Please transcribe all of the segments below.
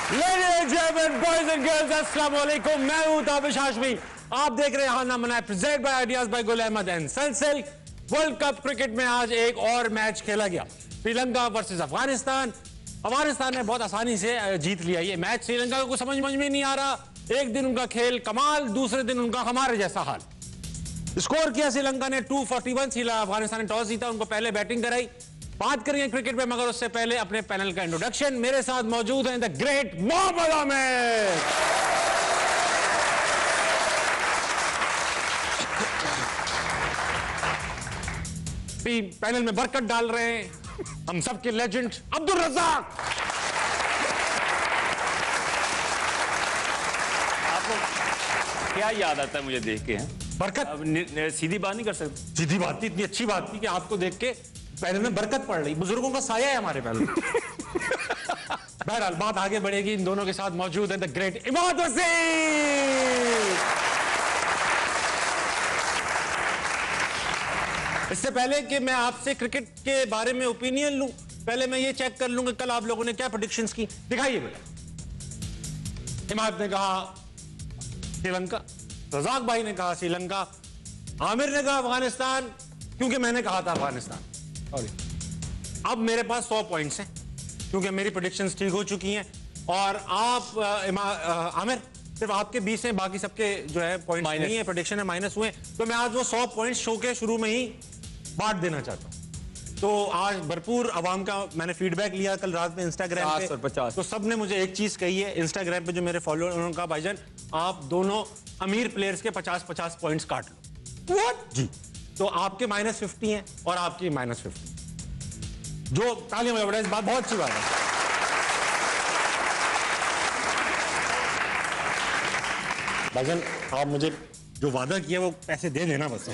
Ladies and gentlemen, boys and girls, अस्सलाम वालेकुम। मैं हूं ताबिश हाशमी। आप देख रहे हैं हाना मना present by ideas by Gul Ahmed and Sunsilk. World cup cricket में आज एक और मैच खेला गया, श्रीलंका वर्सेस अफगानिस्तान। अफगानिस्तान ने बहुत आसानी से जीत लिया ये मैच। श्रीलंका को समझ में नहीं आ रहा, एक दिन उनका खेल कमाल, दूसरे दिन उनका हमारे जैसा हाल। स्कोर किया श्रीलंका ने 241, अफगानिस्तान ने टॉस जीता, उनको पहले बैटिंग कराई। बात करेंगे क्रिकेट में, मगर उससे पहले अपने पैनल का इंट्रोडक्शन। मेरे साथ मौजूद हैं the great Mohammad Amir, panel में बरकत डाल रहे हैं हम सबके लेजेंड अब्दुल रज़ाक। आपको क्या याद आता है मुझे देख के? हैं बरकत। अब सीधी बात नहीं कर सकते। सीधी बात थी, इतनी अच्छी बात थी कि आपको देख के पैनल में बरकत पड़ रही। बुजुर्गों का साया है हमारे पैनल में। बहरहाल बात आगे बढ़ेगी। इन दोनों के साथ मौजूद है द ग्रेट इमाद वसीम। इससे पहले कि मैं आपसे क्रिकेट के बारे में ओपिनियन लूं, पहले मैं ये चेक कर लूंगा कल आप लोगों ने क्या प्रेडिक्शंस की। दिखाइए बेटा। इमाद ने कहा श्रीलंका, रज़ाक भाई ने कहा श्रीलंका, आमिर ने कहा अफगानिस्तान, क्योंकि मैंने कहा था अफगानिस्तान। अब मेरे पास 100 पॉइंट्स हैं क्योंकि मेरी प्रेडिक्शंस ठीक हो चुकी हैं। और आप आमिर सिर्फ आपके 20 हैं, बाकी सबके जो है पॉइंट्स नहीं है, प्रेडिक्शन है माइनस हुए। तो मैं आज वो 100 पॉइंट्स शो के शुरू में ही बांट देना चाहता हूं। तो आज भरपूर आवाम का मैंने फीडबैक लिया कल रात में इंस्टाग्राम पे, 50। तो सब ने मुझे एक चीज कही है इंस्टाग्राम पे, जो मेरे फॉलोअर, उन्होंने कहा भाईजान आप दोनों अमीर प्लेयर्स के 50-50 पॉइंट्स काट लो। व्हाट जी? तो आपके -50 हैं और आपकी -50, जो तालियां बजा, इस बात बहुत अच्छी बात है। भाईजान आप मुझे जो वादा किया वो पैसे दे देना बस।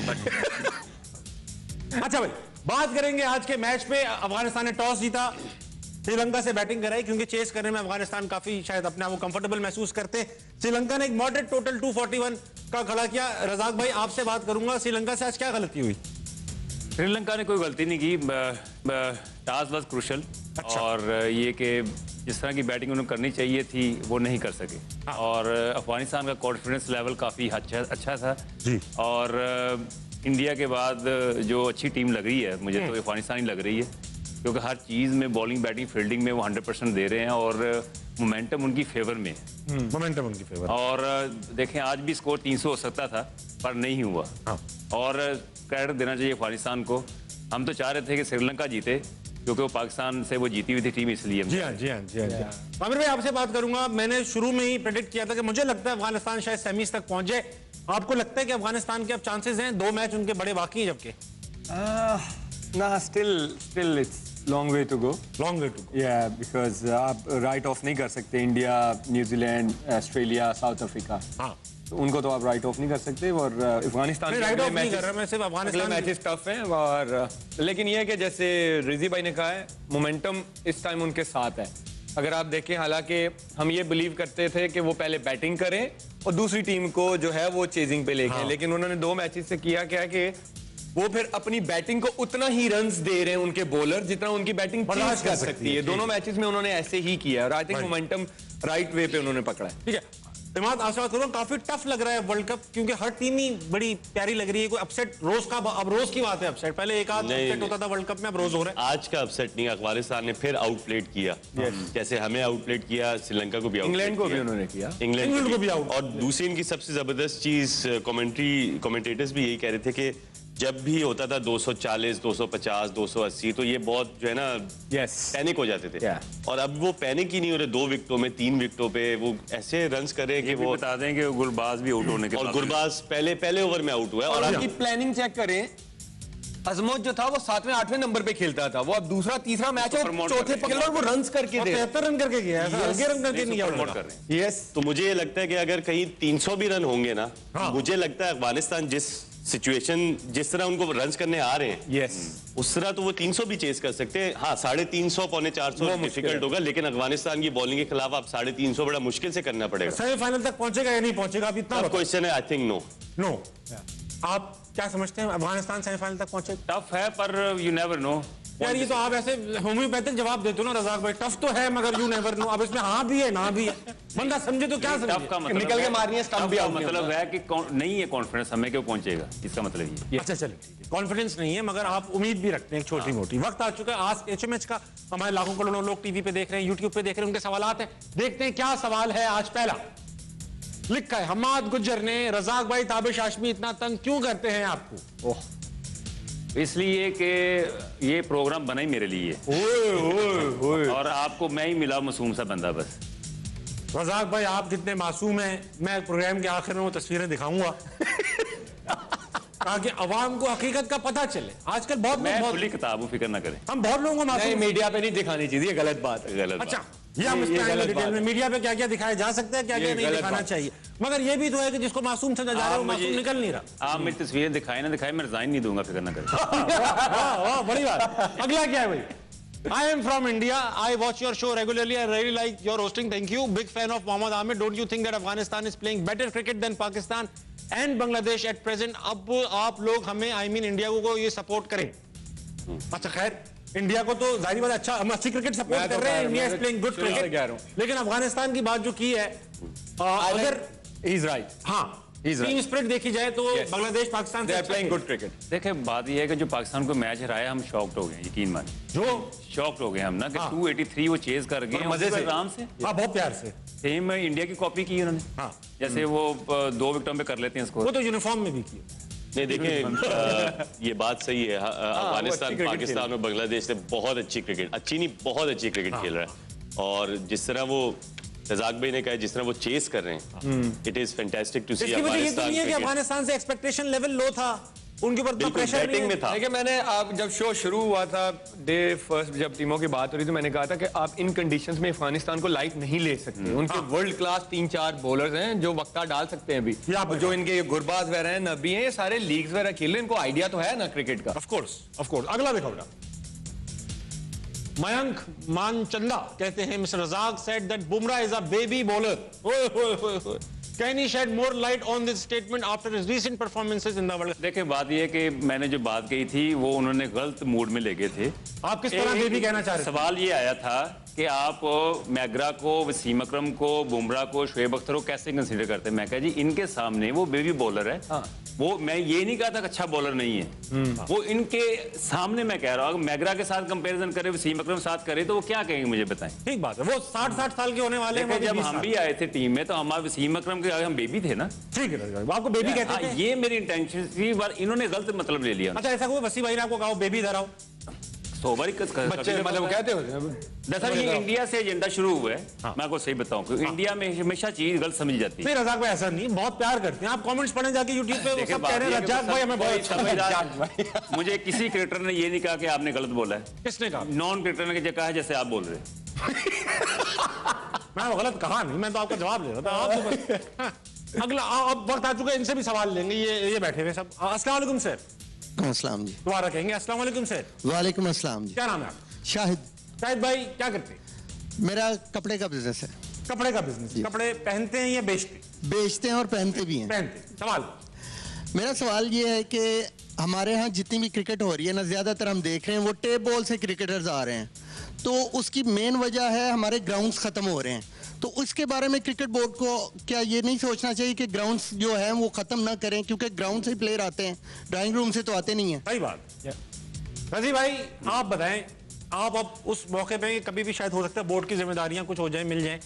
अच्छा भाई, बात करेंगे आज के मैच पे। अफगानिस्तान ने टॉस जीता, श्रीलंका से बैटिंग कराई, क्योंकि चेस करने में अफगानिस्तान काफी शायद अपने आप को कंफर्टेबल महसूस करते हैं। श्रीलंका ने एक मॉडरेट टोटल 241 का खड़ा किया। रज़ाक भाई आपसे बात करूंगा, श्रीलंका से आज क्या गलती हुई? श्रीलंका ने कोई गलती नहीं की। Task was crucial. अच्छा। और ये कि जिस तरह की बैटिंग उन्हें करनी चाहिए थी वो नहीं कर सके। हाँ। और अफगानिस्तान का कॉन्फिडेंस लेवल काफ़ी अच्छा था जी। और इंडिया के बाद जो अच्छी टीम लग रही है मुझे, तो अफगानिस्तान ही लग रही है, क्योंकि हर चीज़ में बॉलिंग, बैटिंग, फील्डिंग में वो 100% दे रहे हैं और मोमेंटम उनकी फेवर में है। मोमेंटम उनकी फेवर। और देखें आज भी स्कोर 300 हो सकता था पर नहीं हुआ। हाँ। और क्रेडिट देना चाहिए अफगानिस्तान को। हम तो चाह रहे थे कि श्रीलंका जीते, क्योंकि वो पाकिस्तान से वो जीती हुई थी टीम, इसलिए। जी हाँ, जी हाँ, जी हाँ। आमिर भाई आपसे बात करूंगा। मैंने शुरू में ही प्रेडिक्ट किया था कि मुझे लगता है अफगानिस्तान शायद सेमीज तक पहुंच जाए। आपको लगता है कि अफगानिस्तान के अब चांसेस हैं? 2 मैच उनके बड़े बाकी हैं जबकि। ना, still it's long way to go. Long way to go, या, बिकॉज आप राइट ऑफ नहीं कर सकते India, New Zealand, Australia, South Africa. हाँ, तो उनको तो आप राइट ऑफ नहीं कर सकते। और अफगानिस्तान राइट ऑफ नहीं कर रहा मैं, सिर्फ अफगानिस्तान मैचेस टफ हैं। और लेकिन ये है कि जैसे रिजी भाई ने कहा है, मोमेंटम इस टाइम उनके साथ है। अगर आप देखें, हालांकि हम ये बिलीव करते थे कि वो पहले बैटिंग करें और दूसरी टीम को जो है वो चेजिंग पे लेके। हाँ। लेकिन उन्होंने 2 मैचेस से किया क्या कि वो फिर अपनी बैटिंग को उतना ही रन्स दे रहे हैं उनके बॉलर जितना उनकी बैटिंग बर्दाश्त कर सकती है। दोनों मैचेस में उन्होंने ऐसे ही किया और I think momentum right way पे उन्होंने पकड़ा है। ठीक है, इमाद आपसे बात करूं। काफी टफ लग रहा है वर्ल्ड कप, क्योंकि हर टीम ही बड़ी प्यारी लग रही है। कोई अपसेट रोज का, अब रोज की बात है अपसेट, पहले एक आध अपसेट होता था वर्ल्ड कप में, अब रोज हो रहा है। आज का अपसेट नहीं, अफगानिस्तान ने फिर आउटप्लेड किया। जैसे हमें आउटप्लेड किया, श्रीलंका को भी इंग्लैंड को भी उन्होंने किया, इंग्लैंड को भी आउट। और दूसरी इनकी सबसे जबरदस्त चीज, कमेंटेटर्स भी यही कह रहे थे कि जब भी होता था 240, 250, 280, तो ये बहुत जो है ना पैनिक हो जाते थे। और अब वो पैनिक ही नहीं हो रहे। 2 विकेटों में, 3 विकेटों पे वो ऐसे रन्स करे कि वो बता दें कि गुरबाज भी आउट होने के बाद, और गुरबाज पहले ओवर में आउट हुआ है। और उनकी प्लानिंग चेक करें, अजमत जो था वो 7वें 8वें नंबर पे खेलता था, वो अब दूसरा तीसरा मैच है चौथे पकड़ और वो रन्स करके दे 73 रन करके गया, हल्के रन करके नहीं प्रमोट कर रहे हैं। तो मुझे ये लगता है कि अगर कहीं 300 भी रन होंगे ना, मुझे लगता है अफगानिस्तान जिस सिचुएशन, जिस तरह उनको रन्स करने आ रहे हैं, उस तरह तो वो 300 भी चेस कर सकते हैं। हाँ, 350, 450 डिफिकल्ट होगा, लेकिन अफगानिस्तान की बॉलिंग के खिलाफ आप 350 बड़ा मुश्किल से करना पड़ेगा। सेमीफाइनल तक पहुंचेगा या नहीं पहुंचेगा, अब इतना क्वेश्चन है। I think no. आप क्या समझते हैं, अफगानिस्तान सेमीफाइनल तक पहुंचे? टफ है, पर यू नेवर नो। यार ये तो आप ऐसे होम्योपैथिक जवाब देते हो ना रजाक भाई, टफ तो है मगर यू नेवर नो। अब इसमें हाँ भी है ना भी है, बंदा समझे तो क्या समझे। टफ का मतलब निकल के मारनी है, स्टंप भी आउट मतलब है कि नहीं है कॉन्फिडेंस, हमें क्यों पहुंचेगा, इसका मतलब ये। अच्छा चलिए, कॉन्फिडेंस नहीं है मगर आप उम्मीद भी रखते हैं छोटी मोटी। वक्त आ चुका है आज एचएमएच का, हमारे लाखों करोड़ों लोग टीवी पे देख रहे हैं, यूट्यूब पे देख रहे हैं, उनके सवालात हैं। देखते हैं क्या सवाल है आज। पहला लिखा है हम्माद गुज्जर ने, रजाक भाई ताबिश हाशमी इतना तंग क्यों करते हैं आपको? ओह, इसलिए कि ये प्रोग्राम बना ही मेरे लिए, और आपको मैं ही मिला मासूम सा बंदा बस। रजाक भाई आप कितने मासूम हैं, मैं प्रोग्राम के आखिर में वो तस्वीरें दिखाऊंगा ताकि अवाम को हकीकत का पता चले। आजकल बहुत मैं खुली किताब हूं, फिक्र ना करें। हम बहुत लोगों को मासूम मीडिया पे नहीं दिखानी चाहिए, गलत बात है। गलत अच्छा बात। ये हम डिटेल में मीडिया पे क्या क्या दिखाया जा सकता है, क्या क्या नहीं दिखाना चाहिए, मगर ये भी तो है कि जिसको मासूम समझा जा रहा है वो मासूम निकल नहीं रहा। आप मेरी तस्वीरें दिखाए ना दिखाए, मैं रिजाइन नहीं दूंगा, फिक्र ना करें। बड़ी बात। अगला क्या है भाई? I am from India. I watch your show regularly. I really like your hosting. Thank you. Big fan of Mohammad Ahmed. Don't you think that Afghanistan is playing better cricket than Pakistan and Bangladesh at present? अब आप लोग हमें, I mean India को ये support करें। अच्छा खैर, India को तो जाहिर बात अच्छा, हम अच्छी क्रिकेट सपोर्ट कर रहे हैं, India is playing good cricket, लेकिन अफगानिस्तान की बात जो की है, अगर He's right. हाँ टीम स्पिरिट देखी जाए तो बांग्लादेश पाकिस्तान से प्लेइंग गुड क्रिकेट। देखिए बात यह है कि जो पाकिस्तान को मैच हराया, हम शॉक्ड हो गए, यकीन मानिए, जो शॉक्ड हो गए हम ना कि 283 वो चेज कर गए मजे से, आराम से। हाँ बहुत प्यार से सेम इंडिया की कॉपी की उन्होंने। हाँ जैसे वो 2 विकेटों पे कर लेते हैं स्कोर, वो तो यूनिफॉर्म में भी किया। नहीं देखिए ये बात सही है, अफगानिस्तान पाकिस्तान और बांग्लादेश से बहुत अच्छी क्रिकेट, अच्छी नहीं बहुत अच्छी क्रिकेट खेल रहा है, और जिस तरह वो रजाक भाई ने कहा, जिस तरह वो चेस कर रहे हैं, इट इज फैंटास्टिक टू सी। इसकी वजह ये तो नहीं है कि अफगानिस्तान से एक्सपेक्टेशन लेवल लो था, उनके ऊपर प्रेशर नहीं में था। देखिए मैंने, आप जब शो शुरू हुआ था डे फर्स्ट, जब टीमों की बात हो रही, तो मैंने कहा था कि आप इन कंडीशंस में अफगानिस्तान को लाइट नहीं ले सकते। उनके वर्ल्ड क्लास 3-4 बॉलर्स हैं जो वक्ता डाल सकते हैं अभी, जो इनके गुरबाज वगैरह हैं, नबी हैं, ये सारे लीग्स वगैरह खेल रहे हैं, इनको आइडिया तो है ना क्रिकेट का। Of course. अगला देखो बेटा, मयंक मानचंदा कहते हैं mister Razzaq said that Bumrah is a baby bowler. Can he shed more light on this statement after his recent performances in the world? देखिए बात ये है कि मैंने जो बात कही थी वो उन्होंने गलत मूड में ले गए थे। आप किस तरह बेबी कहना चाह रहे थे? सवाल ये आया था कि आप मैगरा को, वसीम अकरम को, बुमराह को, शुएब अख्तर को कैसे कंसीडर करते हैं? मैं कहा जी इनके सामने वो बेबी बॉलर है। हाँ। वो मैं ये नहीं कहा था कि अच्छा बॉलर नहीं है, वो इनके सामने मैं कह रहा हूँ, मैगरा के साथ कंपैरिजन करे, वसीम अकरम साथ करे तो वो क्या कहेंगे मुझे बताएं। ठीक बात है, वो 60 साल के होने वाले हैं। जब हम भी आए थे टीम में तो हमारे वसीम अकरम के आगे हम बेबी थे ना। ठीक है, आपको बेबी कहते थे। ये मेरी इंटेंशन थी, पर इन्होंने गलत मतलब ले लिया। अच्छा ऐसा कोई वसीम भाई ने आपको कहा बेबी इधर आओ? बच्चे मतलब कहते हो दरअसल ये इंडिया से एजेंडा शुरू हुआ है। हाँ। मैं आपको सही बताऊं कि इंडिया में हमेशा चीज गलत समझी जाती है। नहीं रजाक भाई ऐसा नहीं, बहुत प्यार करते हैं आप, कमेंट्स पढ़े जाके यूट्यूब पे, वो सब कह रहे हैं रजाक भाई हमें बहुत अच्छा। मुझे किसी क्रिकेटर ने ये नहीं कहा कि आपने गलत बोला है। किसने कहा? नॉन क्रिकेटर ने कहा है जैसे आप बोल रहे हैं। मैं गलत कहा नहीं, मैं तो आपका जवाब दे रहा था। अगला अब वक्त आ चुका है, इनसे भी सवाल लेंगे, ये बैठे हुए सब। अस्सलाम वालेकुम सर। अस्सलाम जी। दोबारा कहेंगे अस्सलाम वालेकुम सर। वालेकुम अस्सलाम जी। क्या नाम है आपका? शाहिद। शाहिद भाई क्या करते हैं? मेरा कपड़े का बिजनेस है। कपड़े का बिजनेस? कपड़े पहनते हैं या बेचते? बेचते हैं और पहनते भी हैं। पहनते। सवाल मेरा सवाल ये है कि हमारे यहाँ जितनी भी क्रिकेट हो रही है ना, ज्यादातर हम देख रहे हैं वो टेप बॉल से क्रिकेटर्स आ रहे हैं, तो उसकी मेन वजह है हमारे ग्राउंड्स खत्म हो रहे हैं। तो उसके बारे में क्रिकेट बोर्ड को क्या ये नहीं सोचना चाहिए कि ग्राउंड्स जो है वो खत्म ना करें, क्योंकि ग्राउंड से ही प्लेयर आते हैं, ड्राइंग रूम से तो आते नहीं है। सही बात। रजी भाई आप बताएं, आप अब उस मौके पे कभी भी शायद हो सकता है बोर्ड की जिम्मेदारियां कुछ हो जाए, मिल जाए,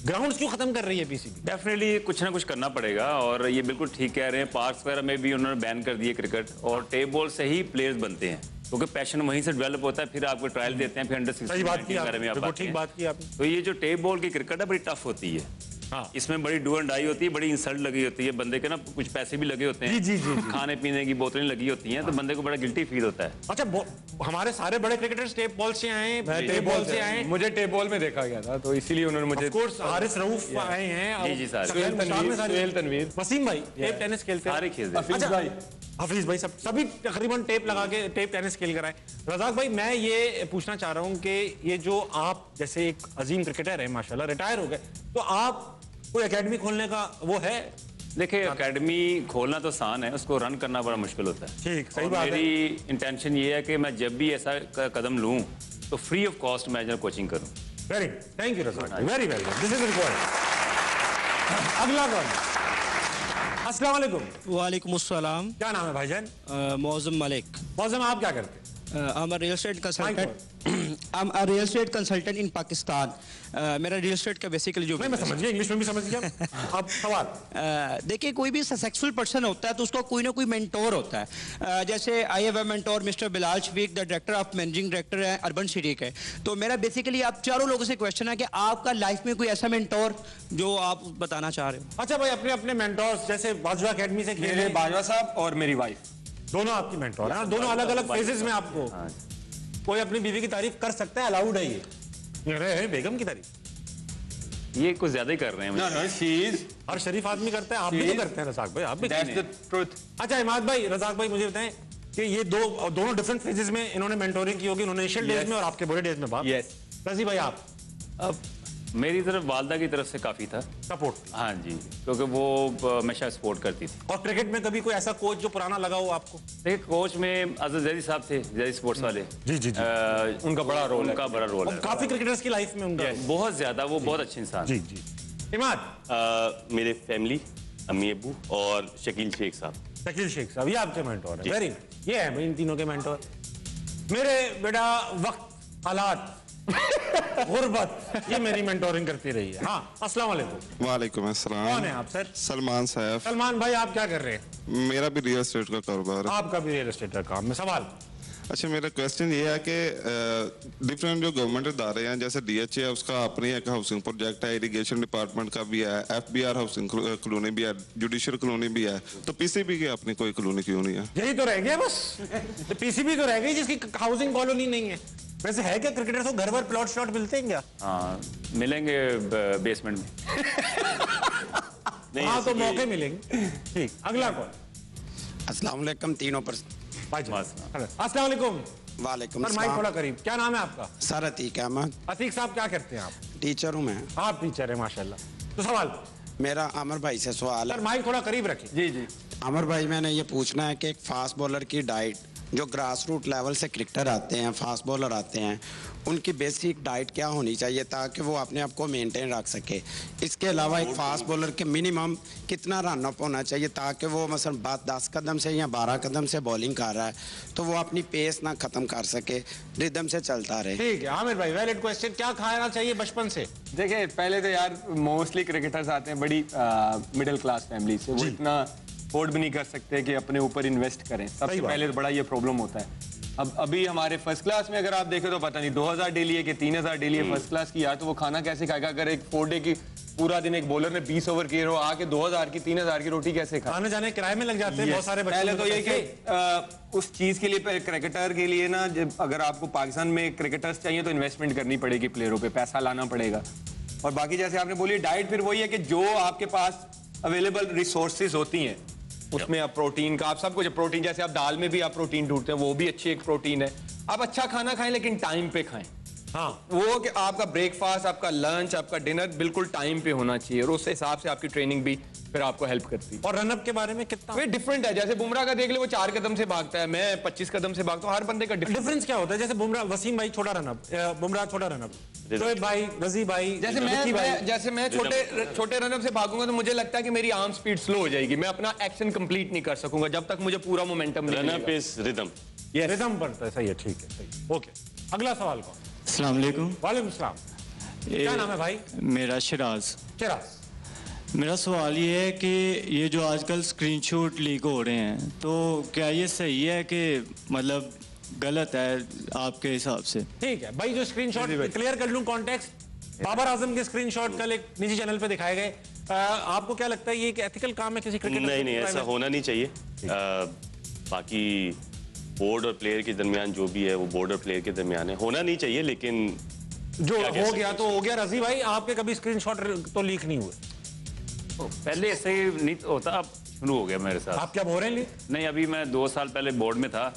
ग्राउंड्स क्यों खत्म कर रही है पीसीबी? डेफिनेटली कुछ ना कुछ करना पड़ेगा, और ये बिल्कुल ठीक कह रहे हैं। पार्क्स वगैरह में भी उन्होंने बैन कर दिए क्रिकेट, और टेप बॉल से ही प्लेयर्स बनते हैं, क्योंकि पैशन वहीं से डेवलप होता है, फिर आपको ट्रायल देते हैं, फिर अंडर 16 सही बात की बारे में आप ठीक बात की आपने। तो ये जो टेप बॉल की क्रिकेट है बड़ी टफ होती है। हाँ। इसमें बड़ी डू एंड डाई होती है, बड़ी इंसल्ट लगी होती है, बंदे के ना कुछ पैसे भी लगे होते हैं। जी। खाने पीने की बोतलें लगी होती हैं, तो बंदे को बड़ा गिल्टी फील होता है। अच्छा हमारे सारे बड़े क्रिकेटर्स टेप बॉल से आए हैं, टेप बॉल से आए हैं। मुझे टेप बॉल में देखा गया था, तो इसीलिए उन्होंने मुझे ऑफ कोर्स हारिस रऊफ आए हैं। जी सारे, सुहेल तनवीर, वसीम भाई टेप टेनिस खेलते हैं, सारे खेलते हैं, हफीज भाई सभी तकरीबन टेप लगा के टेप टेनिस खेल कर आए। रजाक भाई मैं ये पूछना चाह रहा हूँ कि ये जो आप जैसे एक अजीम क्रिकेटर है, माशाल्लाह रिटायर हो गए, तो आप कोई एकेडमी खोलने का वो है देखिए एकेडमी खोलना तो आसान है, उसको रन करना बड़ा मुश्किल होता है। ठीक, सही और बात है। मेरी इंटेंशन ये है कि मैं जब भी ऐसा कदम लूं तो फ्री ऑफ कॉस्ट मैं जो कोचिंग करूं। वेरी थैंक यू रज़ाक भाई, very very good, this is required. अगला कौन? अस्सलाम वालेकुम। वालेकुम अस्सलाम। क्या नाम है भाईजान? मौज़म मलिक। मौज़म, आप क्या करते हैं? I'm a real estate consultant. I'm a real estate consultant in Pakistan. मेरा रियल एस्टेट का बेसिकली जो नहीं, मैं समझ गया, इंग्लिश में भी समझ गया। अब सवाल। देखिए कोई भी सक्सेसफुल पर्सन होता है तो उसका कोई ना कोई मेंटोर होता है। जैसे I have a mentor mister Bilal Shafiq, the director of managing director है अर्बन सिटी के। तो मेरा बेसिकली आप चारों लोगों से क्वेश्चन है कि आपका लाइफ में कोई ऐसा मेंटोर जो आप बताना चाह रहे हो? अच्छा भाई, अपने अपने मेंटोर्स, जैसे बाजवा एकेडमी से मेरे बाजवा साहब और मेरी वाइफ दोनों आपकी मेंटोर हैं, दोनों अलग अलग फेजेस में। आपको कोई अपनी बीवी की तारीफ कर सकता है, अलाउड है ये रहे बेगम की तारीफ। ये कुछ ज्यादा ही कर रहे हैं। No, no, she is. हर शरीफ आदमी करता है, आप भी तो करते हैं रज़ाक भाई, आप भी। That's the truth. अच्छा इमाद भाई, रज़ाक भाई मुझे बताएं कि ये दोनों डिफरेंट फेजेस में इन्होंने मेंटोरिंग की होगी, उन्होंने इनिशियल डेज में और आपके बड़े डेज में बाप। Yes. रज़ी भाई, आप अब मेरी तरफ वालदा की तरफ से काफी था सपोर्ट। हाँ जी, क्योंकि वो हमेशा सपोर्ट करती थी। और क्रिकेट में कभी कोई ऐसा कोच जो पुराना लगा हो आपको? देखिए कोच में अजहर जैदी साहब थे, जैदी स्पोर्ट्स वाले। जी, जी, जी। उनका बड़ा रोल है, उनका बड़ा रोल और है काफी क्रिकेटर्स की लाइफ में उनका बहुत ज्यादा, वो बहुत अच्छे इंसान। जी जी। इमाद, मेरे फैमिली, अम्मी अब्बू और शकील शेख साहब। शकील शेख साहब, ये आपके मेंटोर है। वेरी, ये है भाई इन तीनों के मेंटोर। मेरे बेटा वक्त, हालात, गुर्बत, ये मेरी मेंटोरिंग करती रही है। हाँ, अस्सलाम वालेकुम। वालेकुम अस्सलाम। कौन है आप सर? सलमान साहब। सलमान भाई, आप क्या कर रहे हैं? मेरा भी रियल एस्टेट का कारोबार है। आपका भी रियल एस्टेट का काम है। सवाल। अच्छा, मेरा क्वेश्चन ये है कि डिफरेंट जो गवर्नमेंट इदारे हैं, जैसे DHA है, उसका अपनी एक हाउसिंग प्रोजेक्ट है, इरिगेशन डिपार्टमेंट का भी है, FBR हाउसिंग कॉलोनी भी है, जुडिशियल कॉलोनी भी है, तो PCB की अपनी कोई कॉलोनी क्यों नहीं है? यही तो रह गया बस, तो PCB तो रह गई जिसकी हाउसिंग कॉलोनी नहीं है। वैसे है क्या, क्रिकेटर्स को घर भर प्लॉट शॉट मिलते हैं क्या? हाँ, मिलेंगे बेसमेंट में। हाँ, तो मौके मिलेंगे। ठीक, अगला कौन? अस्सलाम वालेकुम तीनों पर। अस्सलाम वालेकुम। वालेकुम सर, माइक थोड़ा करीब। क्या नाम है आपका? सर अतीक अहमद। अतीक साहब, क्या करते हैं आप? टीचर हूँ मैं। आप टीचर हैं, माशाल्लाह। तो सवाल। मेरा अमर भाई से सवाल सर, है। माइक थोड़ा करीब रखिए। जी जी। अमर भाई, मैंने ये पूछना है कि एक फास्ट बॉलर की डाइट, जो ग्रास रूट लेवल से क्रिकेटर आते हैं, फास्ट बॉलर आते हैं, उनकी बेसिक डाइट क्या होनी चाहिए ताकि वो अपने आप को मेंटेन रख सके? इसके अलावा एक फास्ट बॉलर के मिनिमम कितना रन अप होना चाहिए ताकि वो मसलन 10 कदम से या 12 कदम से बॉलिंग कर रहा है तो वो अपनी पेस ना खत्म कर सके, रिदम से चलता रहे? ठीक है आमिर भाई, वैलिड क्वेश्चन। क्या खाना चाहिए बचपन से? देखिए पहले तो यार मोस्टली क्रिकेटर्स आते हैं बड़ी मिडिल क्लास फैमिली से, वो इतना अफोर्ड भी नहीं कर सकते कि अपने ऊपर इन्वेस्ट करें। सबसे पहले तो बड़ा ये प्रॉब्लम होता है। अब अभी हमारे फर्स्ट क्लास में अगर आप देखें तो पता नहीं 2000 डेली है कि 3000 डेली है फर्स्ट क्लास की, यार तो वो खाना कैसे खाएगा? अगर एक 4 डे की पूरा दिन एक बॉलर ने 20 ओवर किए हो, आके 2000 की 3000 की रोटी कैसे खाए? आने जाने किराए में लग जाते हैं बहुत सारे बच्चे। पहले तो ये कि उस चीज के लिए क्रिकेटर के लिए ना, जब अगर आपको पाकिस्तान में क्रिकेटर्स चाहिए तो इन्वेस्टमेंट करनी पड़ेगी, प्लेयरों पे पैसा लाना पड़ेगा। और बाकी जैसे आपने बोली डाइट, फिर वही है कि जो आपके पास अवेलेबल रिसोर्सेज होती हैं उसमें आप प्रोटीन का, आप सब कुछ प्रोटीन, जैसे आप दाल में भी आप प्रोटीन ढूंढते हैं, वो भी अच्छी एक प्रोटीन है। आप अच्छा खाना खाएं लेकिन टाइम पे खाएं। हाँ, वो कि आपका ब्रेकफास्ट, आपका लंच, आपका डिनर बिल्कुल टाइम पे होना चाहिए और उस हिसाब से आपकी ट्रेनिंग भी फिर आपको हेल्प करती है। और रनअप के बारे में कितना? वे डिफरेंट है, जैसे बुमराह का देख ले, वो 4 कदम से भागता है, मैं 25 कदम से भागता हूँ, हर बंदे का डिफरेंस क्या होता है? जैसे बुमराह, वसीम भाई छोटा रनअप, बुमराह छोटा रनअप, शोएब भाई, रजी भाई, जैसे मैं छोटे रनअप से भागूंगा तो मुझे लगता है कि मेरी आर्म स्पीड स्लो हो जाएगी, मैं अपना एक्शन कंप्लीट नहीं कर सकूंगा जब तक मुझे पूरा मोमेंटम नहीं रनअप इज रिदम। रिदम पड़ता है। सही है, ठीक है, सही। ओके, अगला सवाल कौन? अस्सलाम वालेकुम। वालेकुम सलाम। क्या नाम है भाई? मेरा शिराज। शिराज, मेरा सवाल ये है कि ये जो आजकल स्क्रीनशॉट लीक हो रहे हैं, तो क्या ये सही है कि मतलब गलत है आपके हिसाब से? ठीक है भाई, जो स्क्रीनशॉट क्लियर कर लूं कॉन्टेक्स्ट, बाबर आजम के स्क्रीनशॉट कल एक निजी चैनल पे दिखाए गए। आपको क्या लगता है ये एक एथिकल काम है किसी क्रिकेटर? नहीं, ऐसा होना नहीं चाहिए। बाकी बोर्ड और प्लेयर के दरमियान जो भी है वो बोर्ड और प्लेयर के दरमियान है, होना नहीं चाहिए, लेकिन जो हो गया तो हो गया। रजी भाई, आपके कभी स्क्रीनशॉट तो लीक नहीं हुए? पहले ऐसे ही नहीं होता, अब शुरू हो गया मेरे साथ। आप क्या बोल रहे हैं लीक? नहीं, अभी मैं 2 साल पहले बोर्ड में था,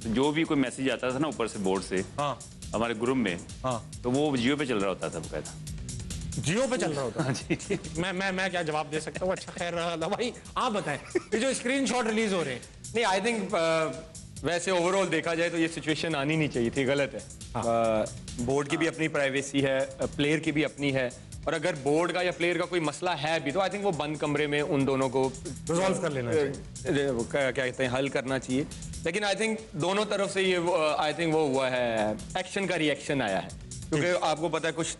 तो जो भी कोई मैसेज आता था ना ऊपर से बोर्ड से, हाँ, हमारे ग्रुप में, हाँ, तो वो जियो पे चल रहा होता था बकायदा। जियो पे चल रहा होता है। मैं क्या जवाब दे सकता हूँ? अच्छा खैर भाई आप बताएं, ये जो स्क्रीनशॉट रिलीज हो रहे हैं। नहीं, आई थिंक वैसे ओवरऑल देखा जाए तो ये सिचुएशन आनी नहीं चाहिए थी, गलत है। बोर्ड की भी अपनी प्राइवेसी है, प्लेयर की भी अपनी है, और अगर बोर्ड का या प्लेयर का कोई मसला है भी तो आई थिंक वो बंद कमरे में उन दोनों को रिजॉल्व कर लेना चाहिए, क्या कहते हैं, हल करना चाहिए। लेकिन आई थिंक दोनों तरफ से ये आई थिंक वो हुआ है, एक्शन का रिएक्शन आया है, क्योंकि आपको पता है कुछ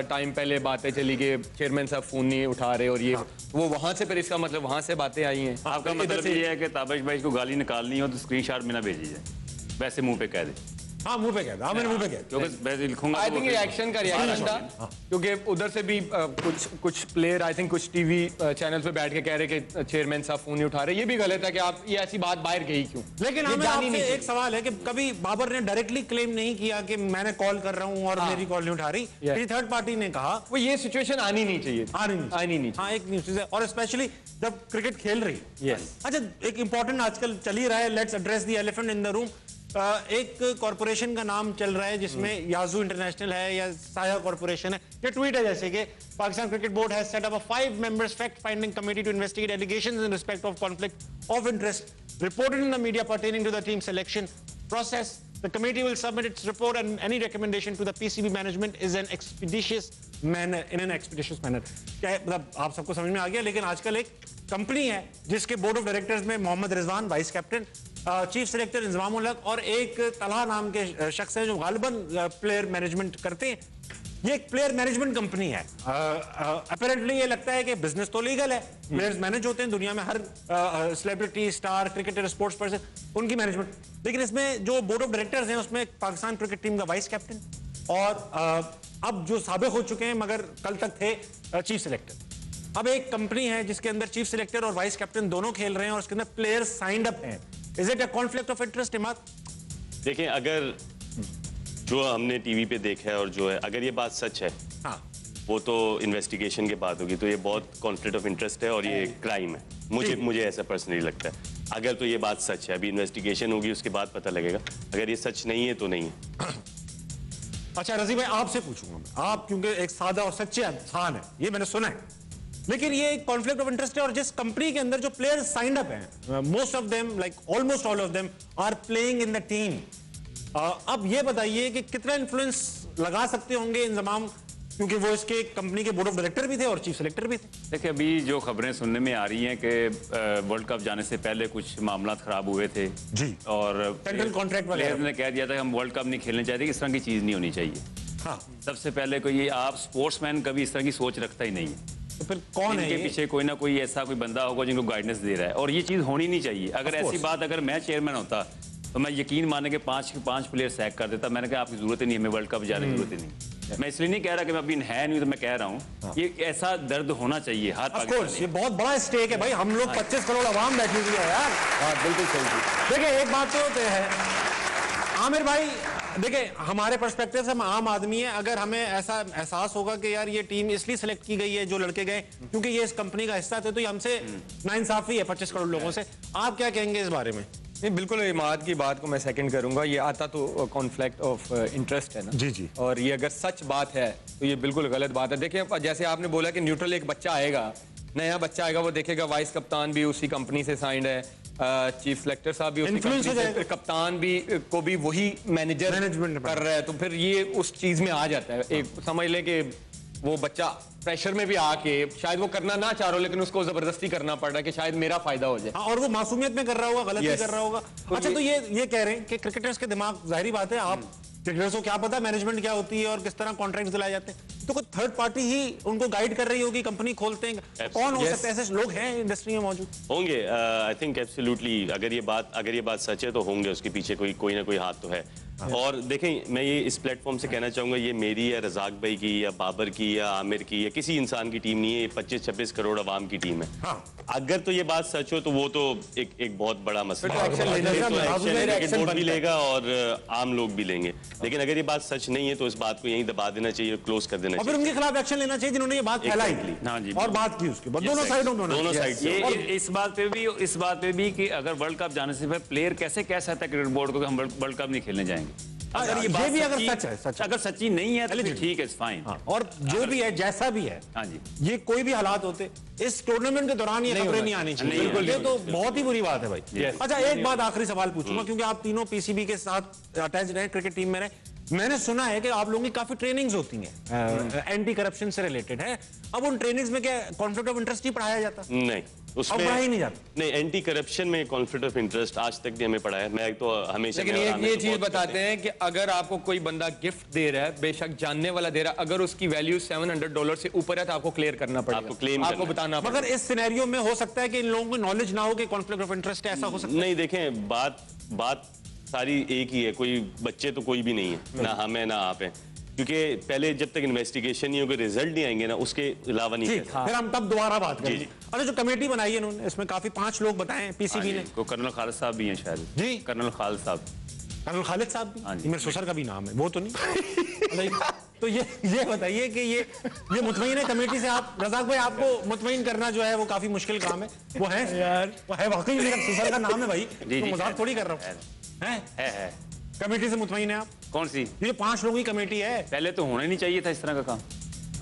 टाइम पहले बातें चली कि चेयरमैन साहब फोन नहीं उठा रहे, और ये वो वहां से, फिर इसका मतलब वहां से बातें आई हैं। आपका मतलब ये है कि ताबिश भाई को गाली निकालनी हो तो स्क्रीनशॉट में ना भेजी जाए, वैसे मुंह पे कह दे। हाँ मुंह पे कहता, मैंने मुंह पे कहता, क्योंकि लिखूंगा आई थिंक रिएक्शन का रिएक्शन था, क्योंकि उधर से भी कुछ प्लेयर आई थिंक कुछ टीवी चैनल पे बैठ के कह रहे कि चेयरमैन साहब फोन नहीं उठा रहे। ये भी गलत है कि आप ये ऐसी बात बाहर गई क्यों। लेकिन हमें आपसे एक सवाल है कि कभी बाबर ने डायरेक्टली क्लेम नहीं किया कि मैंने कॉल कर रहा हूं और मेरी कॉल नहीं उठा रही, किसी थर्ड पार्टी ने कहा। वो ये सिचुएशन आनी नहीं चाहिए, आनी नहीं। हाँ एक न्यूज़ है, और स्पेशली जब क्रिकेट खेल रही है। अच्छा एक इंपॉर्टेंट आजकल चल ही रहा है, let's address the elephant in the room. एक कॉर्पोरेशन का नाम चल रहा है जिसमें याजू इंटरनेशनल है या साया कॉर्पोरेशन है। ये ट्वीट है जैसे कि Pakistan cricket board has set up a 5 members fact finding committee to investigate allegations in respect of conflict of interest reported in the media pertaining to the team selection process. The committee will submit its report and any recommendation to the PCB management is an expeditious manner, in an expeditious manner. क्या मतलब आप सबको समझ में आ गया। लेकिन आजकल एक कंपनी है जिसके बोर्ड ऑफ डायरेक्टर्स में Mohammad Rizwan vice captain, chief selector Inzamam ul Haq और एक तलहा नाम के शख्स हैं जो गालिबन प्लेयर मैनेजमेंट करते हैं। ये एक प्लेयर मैनेजमेंट कंपनी है। अपेरेंटली ये लगता है कि बिजनेस तो लीगल है, प्लेयर्स मैनेज होते हैं दुनिया में, हर celebrity, star, cricketer, sports person, उनकी मैनेजमेंट। लेकिन इसमें जो बोर्ड ऑफ डायरेक्टर्स हैं उसमें पाकिस्तान क्रिकेट टीम का वाइस कैप्टन और अब जो साबिक हो चुके हैं मगर कल तक थे चीफ सेलेक्टर। अब एक कंपनी है जिसके अंदर चीफ सेलेक्टर और वाइस कैप्टन दोनों खेल रहे हैं और उसके अंदर प्लेयर्स साइंड अप हैं। Is it a conflict of interest Imad? देखें, अगर जो हमने टीवी पे देखा है और जो है, अगर ये बात सच है, हाँ वो तो इन्वेस्टिगेशन के बाद होगी, तो ये बहुत कॉन्फ्लिक्ट ऑफ इंटरेस्ट है और ये क्राइम है। मुझे ऐसा पर्सनली लगता है। अगर तो ये बात सच है, अभी इन्वेस्टिगेशन होगी उसके बाद पता लगेगा। अगर ये सच नहीं है तो नहीं है। अच्छा रजी भाई आपसे पूछूंगा मैं, आप क्योंकि एक सादा और सच्चे इंसान है, ये मैंने सुना है, लेकिन ये एक कॉन्फ्लिक्ट ऑफ इंटरेस्ट है और जिस कंपनी के अंदर जो प्लेयर्स साइंड अप हैं, most of them like almost all of them are playing in the team. अब ये बताइए कि कितना इन्फ्लुएंस लगा सकते होंगे इंजमाम, क्योंकि वो इसके कंपनी के बोर्ड ऑफ डायरेक्टर भी थे और चीफ सेलेक्टर भी थे। देखिए अभी जो खबरें सुनने में आ रही हैं कि वर्ल्ड कप जाने से पहले कुछ मामला खराब हुए थे जी, और सेंट्रल कॉन्ट्रैक्ट वाले ने कह दिया था कि हम वर्ल्ड कप नहीं खेलने चाहते, इस तरह की चीज नहीं होनी चाहिए। हाँ सबसे पहले कोई आप स्पोर्ट्समैन कभी इस तरह की सोच रखता ही नहीं है। तो फिर कौन है? इनके पीछे कोई ना कोई ऐसा कोई बंदा होगा जिनको गाइडेंस दे रहा है और ये चीज होनी नहीं चाहिए। अगर ऐसी बात, अगर मैं चेयरमैन होता तो मैं यकीन माने के 5 प्लेयर सैक कर देता। मैंने कहा आपकी जरूरत ही नहीं, हमें वर्ल्ड कप जाने की जरूरत ही नहीं। मैं इसलिए नहीं कह रहा कि मैं अभी है नहीं, तो मैं कह रहा हूँ ये ऐसा दर्द होना चाहिए हर पाकिस्तानी। ये बहुत बड़ा स्टेक है भाई, हम लोग 25 करोड़ आवाम बैठी हुई है यार। बिल्कुल सही। देखिए एक बात तो है आमिर भाई, देखिए हमारे पर्सपेक्टिव से हम आम आदमी है, अगर हमें ऐसा एहसास होगा कि यार ये टीम इसलिए सिलेक्ट की गई है जो लड़के गए क्योंकि ये इस कंपनी का हिस्सा थे, तो ये हमसे नाइंसाफी है 25 करोड़ लोगों से। आप क्या कहेंगे इस बारे में? नहीं, बिल्कुल इमाद की बात को मैं सेकंड करूंगा। ये आता तो कॉन्फ्लिक्ट ऑफ इंटरेस्ट है ना। जी जी। और ये अगर सच बात है तो ये बिल्कुल गलत बात है। देखिए जैसे आपने बोला कि न्यूट्रल एक बच्चा आएगा, नया बच्चा आएगा, वो देखेगा वाइस कप्तान भी उसी कंपनी से साइंड है, चीफ सेलेक्टर साहब भी उसी कंपनी से, कप्तान भी को भी वही मैनेजमेंट कर रहा है, तो फिर ये उस चीज में आ जाता है। एक समझ ले कि वो बच्चा प्रेशर में भी आके शायद वो करना ना चाह रहा हो, लेकिन उसको जबरदस्ती करना पड़ रहा है कि शायद मेरा फायदा हो जाए। और वो मासूमियत में कर रहा होगा, गलती कर रहा होगा। अच्छा तो ये कह रहे हैं कि क्रिकेटर्स के दिमाग, जाहिर बात है आप क्रिकेटर्स को क्या पता मैनेजमेंट क्या होती है और किस तरह कॉन्ट्रैक्ट दिलाए जाते हैं, तो कोई थर्ड पार्टी ही उनको गाइड कर रही होगी, कंपनी खोलते हैं। कौन हो सकता है? ऐसे लोग हैं इंडस्ट्री में मौजूद? होंगे, आई थिंक एब्सोल्युटली। अगर ये बात सच है तो होंगे, उसके पीछे कोई ना कोई हाथ तो है। और देखें, मैं ये इस प्लेटफॉर्म से कहना चाहूंगा, ये मेरी या रजाक भाई की या बाबर की या आमिर की या किसी इंसान की टीम नहीं है, ये 25-26 करोड़ आवाम की टीम है। हाँ। अगर तो ये बात सच हो तो वो तो एक बहुत बड़ा मसला है, बोर्ड भी लेगा और आम लोग भी लेंगे। लेकिन अगर ये बात सच नहीं है तो इस बात को यहीं दबा देना चाहिए, क्लोज कर देना चाहिए, फिर उनके खिलाफ एक्शन लेना चाहिए जिन्होंने ये बात फैलाई और बात की उसके बाद दोनों साइड। इस बात पे भी कि अगर वर्ल्ड कप जाने से पहले प्लेयर कैसे कह सकता है क्रिकेट बोर्ड को कि हम वर्ल्ड कप नहीं खेलने जाएंगे? अगर ये भी अगर सच्ची- सच है, सच है। अगर सच्ची नहीं है तो फिर ठीक है, फाइन। और जो भी है, जैसा भी है, हाँ जी, ये कोई भी हालात होते, इस टूर्नामेंट के दौरान ये खबरें नहीं आनी चाहिए। नहीं, ये तो बहुत ही बुरी बात है भाई। अच्छा, एक बात आखिरी सवाल पूछूंगा, क्योंकि आप तीनों पीसीबी के साथ अटैच रहे, क्रिकेट टीम में रहे। मैंने सुना है कि आप लोगों की काफी ट्रेनिंग्स होती हैं एंटी करप्शन से रिलेटेड है। अब उन ट्रेनिंग्स में क्या कॉन्फ्लिक्ट ऑफ इंटरेस्ट ही पढ़ाया जाता? नहीं, उसमें पढ़ाया ही नहीं जाता। नहीं, एंटी करप्शन में कॉन्फ्लिक्ट ऑफ इंटरेस्ट आज तक नहीं हमें पढ़ा है। मैं तो हमेशा लेकिन ये चीज बताते हैं कि अगर आपको कोई बंदा गिफ्ट दे रहा है, बेशक जानने वाला दे रहा है, अगर उसकी वैल्यू $700 से ऊपर है तो आपको क्लियर करना पड़ेगा, आपको क्लेम आपको बताना पड़ेगा। मगर इस सिनेरियो में हो सकता है कि इन लोगों को नॉलेज ना हो कि कॉन्फ्लिक्ट ऑफ इंटरेस्ट ऐसा हो सकता है। नहीं, देखें, बात सारी एक ही है। कोई बच्चे तो कोई भी नहीं है, ना हम है ना आप हैं, क्योंकि पहले जब तक इन्वेस्टिगेशन नहीं होगी, रिजल्ट नहीं आएंगे ना, उसके अलावा नहीं। ठीक, फिर हम तब दोबारा बात करेंगे। अच्छा, जो कमेटी बनाई है इन्होंने, इसमें काफी 5 लोग बताए पीसीबी ने। कर्नल खालिद साहब भी हैं शायद। जी, कर्नल खालिद साहब। कर्नल खालिद साहब भी? हाँ जी। मेरे ससुर का भी नाम है, वो तो नहीं। तो ये बताइए कि ये मुतमईन है कमेटी से। आप रज़ाक भाई, आपको मुतमईन करना जो है वो काफी मुश्किल काम है। वो है यार, वो है वाकई मेरा ससुर का नाम है भाई, तो मजाक थोड़ी कर रहा हूँ। है कमेटी से मुतमईन है आप? कौन सी? ये 5 लोगों की कमेटी है। पहले तो होना ही नहीं चाहिए था इस तरह का काम।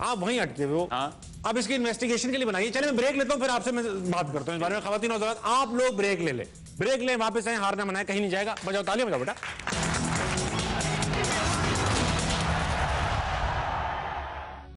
आप वहीं अटके हुए हो। हाँ, अब इसकी इन्वेस्टिगेशन के लिए बनाइए। चले, मैं ब्रेक लेता हूँ, फिर आपसे मैं बात करता हूँ इस बारे में। ख़वातीन और हज़रात, आप लोग ब्रेक ले वापस आए, हारना मनाए, कहीं नहीं जाएगा। बजाओ तालियां, बजाओ बेटा।